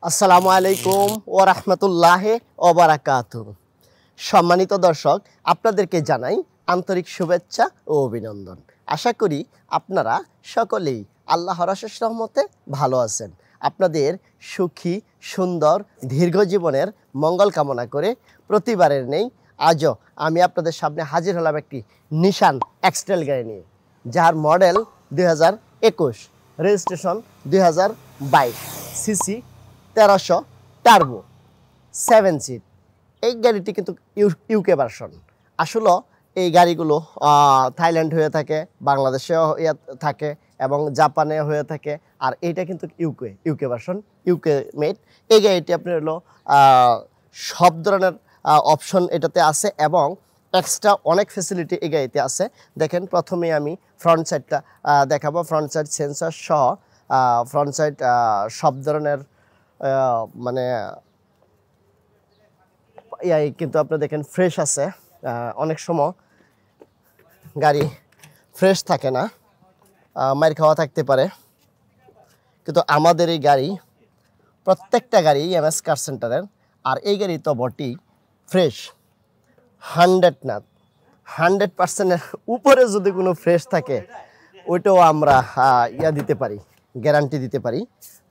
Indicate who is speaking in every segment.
Speaker 1: আসসালামু আলাইকুম ওয়া রাহমাতুল্লাহি ওয়া বারাকাতুহু। সম্মানিত দর্শক, আপনাদেরকে জানাই আন্তরিক শুভেচ্ছা ও অভিনন্দন। আশা করি আপনারা সকলেই আল্লাহর অশেষ রহমতে ভালো আছেন। আপনাদের সুখী, সুন্দর, দীর্ঘ জীবনের মঙ্গল কামনা করে প্রতিবারের নেই আজও আমি আপনাদের সামনে হাজির হলাম একটি নিশান এক্সটেল গাড়ি নিয়ে, যার model 2021, registration 2022, CC 1300, turbo, 7 seat. এই গাড়িটি কিন্তু ইউকে ভার্সন। আসলে এই গাড়িগুলো থাইল্যান্ড হয়ে থাকে, বাংলাদেশেও থাকে এবং জাপানে হয়ে থাকে। আর এইটা কিন্তু ইউকে ভার্সন, ইউকে মেড। এই গাড়িটি আপনার হলো সব ধরনের অপশন এটাতে আছে এবং এক্সট্রা অনেক ফ্যাসিলিটি এই গাড়িতে আছে। দেখেন, প্রথমে আমি ফ্রন্ট সাইডটা দেখাবো। ফ্রন্ট সাইড সেন্সর সহ ফ্রন্ট সাইড সব ধরনের মানে কিন্তু আপনি দেখেন ফ্রেশ আছে। অনেক সময় গাড়ি ফ্রেশ থাকে না, মার খাওয়া থাকতে পারে, কিন্তু আমাদের এই গাড়ি প্রত্যেকটা গাড়ি এমএস কার সেন্টারের। আর এই গাড়ি তো বটি ফ্রেশ 100 না 100%-এর উপরে যদি কোনো ফ্রেশ থাকে, ওইটাও আমরা দিতে পারি, গ্যারান্টি দিতে পারি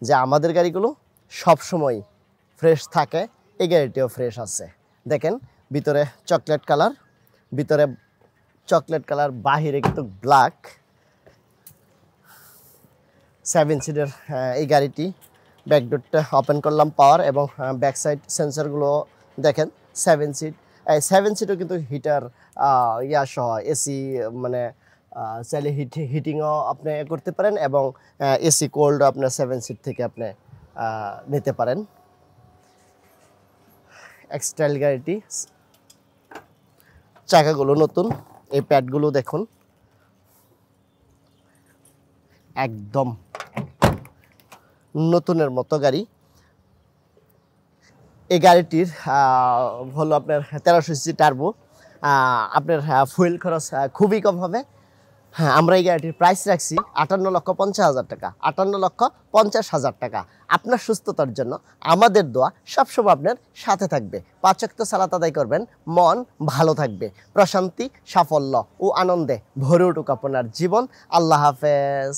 Speaker 1: যে আমাদের গাড়িগুলো সবসময় ফ্রেশ থাকে। এই গাড়িটিও ফ্রেশ আছে। দেখেন, ভিতরে চকলেট কালার, বাহিরে কিন্তু ব্ল্যাক। 7 সিটের এই গাড়িটি। ব্যাকডোরটা ওপেন করলাম, পাওয়ার এবং ব্যাক সাইড সেন্সরগুলো দেখেন। 7 সিট, এই 7 সিটও কিন্তু হিটার সহ এসি, মানে চাইলে হিটিংও আপনি করতে পারেন এবং এসি কোল্ড আপনার 7 সিট থেকে আপনি নিতে পারেন। এক্সটাইল গাড়িটি, চাকাগুলো নতুন, এই প্যাডগুলো দেখুন একদম নতুনের মতো গাড়ি। এই গাড়িটির হলো আপনার 1300 সিসি টার্বো। আপনার ফুয়েল খরচ খুবই কম হবে। হ্যাঁ, আমরা এই গাড়িটির প্রাইস রাখছি 58,50,000 টাকা। 58,50,000 টাকা। আপনার সুস্থতার জন্য আমাদের দোয়া সবসময় আপনার সাথে থাকবে। 5 ওয়াক্ত সালাত আদায় করবেন, মন ভালো থাকবে, প্রশান্তি, সাফল্য ও আনন্দে ভরে উঠুক আপনার জীবন। আল্লাহ হাফেজ।